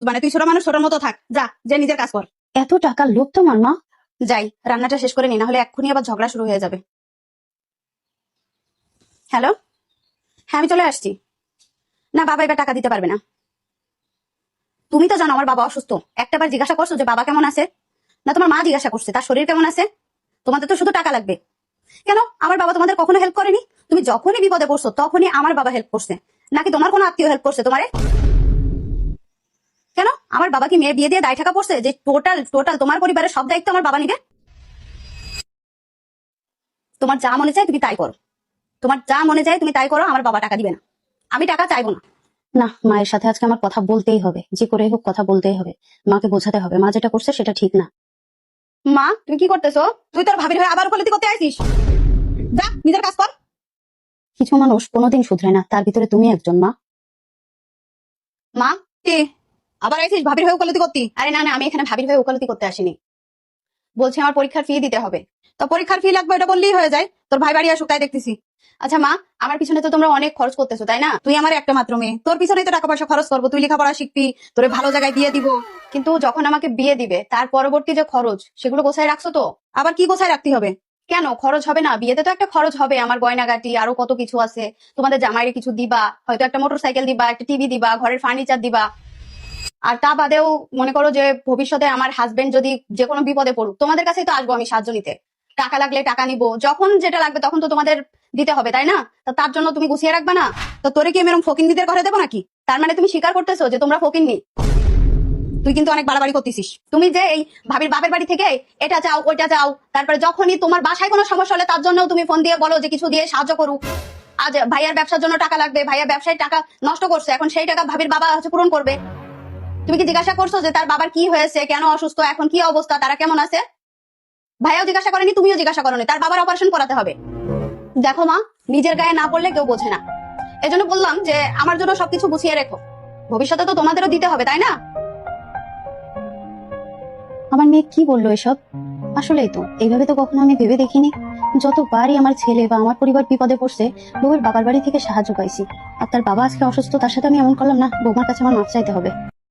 মানে তুই ছোট মানুষ ছোটর মতো থাক, যা যে নিজের কাজ কর। এত টাকার লোভ তোমার মা? যাই রান্নাটা শেষ করে নি, না হলে এক্ষুনি আবার ঝগড়া শুরু হয়ে যাবে। হ্যালো, হ্যাঁ আমি চলে আসছি। না বাবা এবার টাকা দিতে পারবে না। তুমি তো জানো আমার বাবা অসুস্থ, একটাবার জিজ্ঞাসা করছো যে বাবা কেমন আছে? না তোমার মা জিজ্ঞাসা করছে তার শরীর কেমন আছে? তোমাদের তো শুধু টাকা লাগবে। কেন আমার বাবা তোমাদের কখনো হেল্প করেনি? তুমি যখনই বিপদে পড়ছো তখনই আমার বাবা হেল্প করছে, নাকি তোমার কোনো আত্মীয় হেল্প করছে তোমারে? কেন আমার বাবা কি মেয়ে বিয়ে দিয়ে দায় টাকা পড়ছে যে টোটাল টোটাল তোমার পরিবারের সব দায়িত্ব আমার বাবা নিবে? তোমার যা মনে চায় তুমি তাই করো, তোমার যা মনে চায় তুমি তাই করো, আমার বাবা টাকা দিবে না, আমি টাকা চাইবো না। না, মায়ের সাথে আজকে আমার কথা বলতেই হবে, যে করে হোক কথা বলতেই হবে। মাকে বোঝাতে হবে মা যেটা করছে সেটা ঠিক না। মা তুমি কি করতেছো? তুই তোর ভাবির হয়ে আবার উপলব্ধি করতে আইছিস? যা নিজের কাজ কর। কিছু মানুষ কোনোদিন শুধরে না, তার ভিতরে তুমি একজন। মা মা কি আবার আইছিস ভাবির হয়ে উপলব্ধি করতি? আরে না না, আমি এখানে ভাবির হয়ে উপলব্ধি করতে আসিনি। বলছি আমার পরীক্ষার ফি দিতে হবে, তো পরীক্ষার ফি লাগবে এটা বললেই হয়ে যায়, তোর ভাই বাড়ি আসুক তাই দেখতেছি। আচ্ছা মা, আমার পিছনে তো তোমরা অনেক খরচ করতেছো তাই না? তুই আমার একটা মাত্র মেয়ে, তোর পিছনে তো টাকা পয়সা খরচ করবো, তুই লেখাপড়া শিখবি, তোরে ভালো জায়গায় বিয়ে দিব, কিন্তু যখন আমাকে বিয়ে দিবে তার পরবর্তী যে খরচ সেগুলো গোছায় রাখছো তো? আবার কি গোছায় রাখতে হবে? কেন খরচ হবে না? বিয়েতে তো একটা খরচ হবে, আমার গয়নাগাটি আরো কত কিছু আছে, তোমাদের জামাইরে কিছু দিবা, হয়তো একটা মোটরসাইকেল দিবা, একটা টিভি দিবা, ঘরের ফার্নিচার দিবা। আর তা বাদেও মনে করো যে ভবিষ্যতে আমার হাজবেন্ড যদি যে কোনো বিপদে পড়ুক তোমাদের কাছেই তো আসবো আমি সাহায্য নিতে, টাকা লাগলে টাকা নিবো, যখন যেটা লাগবে তখন তো তোমাদের দিতে হবে তাই না? তো তার জন্য তুমি গুছিয়ে রাখবা না? তো তোরে কি আমি এরকম ফকিন্নিদের ঘরে দেবো নাকি? তার মানে তুমি স্বীকার করতেছো যে তোমরা ফকিন্নি? তুই কিন্তু অনেক বাড়াবাড়ি করতেছিস। তুমি যে এই ভাবির বাপের বাড়ি থেকে এটা চাও ওইটা চাও, তারপরে যখনই তোমার বাসায় কোনো সমস্যা হলে তার জন্য তুমি ফোন দিয়ে বলো যে কিছু দিয়ে সাহায্য করুক। আজ ভাইয়ার ব্যবসার জন্য টাকা লাগবে, ভাইয়া ব্যবসায় টাকা নষ্ট করছে, এখন সেই টাকা ভাবির বাবা হচ্ছে পূরণ করবে। তুমি কি জিজ্ঞাসা করছো যে তার বাবার কি হয়েছে, কেন অসুস্থ, এখন কি অবস্থা, তারা কেমন আছে? ভাইয়াও জিজ্ঞাসা করেনি, তুমিও জিজ্ঞাসা করোনি, তার বাবার অপারেশন করাতে হবে। দেখো মা, নিজের গায়ে না পড়লে কেউ বোঝে না, এজন্য বললাম যে আমার জন্য সবকিছু গুছিয়ে রেখো, ভবিষ্যতে তো তোমাদেরও দিতে হবে তাই না? আমার মেয়ে কি বললো এসব? আসলেই তো এইভাবে তো কখনো আমি ভেবে দেখিনি। যতবারই আমার ছেলে বা আমার পরিবার বিপদে পড়ছে বউয়ের বাবার বাড়ি থেকে সাহায্য পাইছি, আর তার বাবা আজকে অসুস্থ, তার সাথে আমি এমন করলাম না, বৌমার কাছে আমার মাপ চাইতে হবে।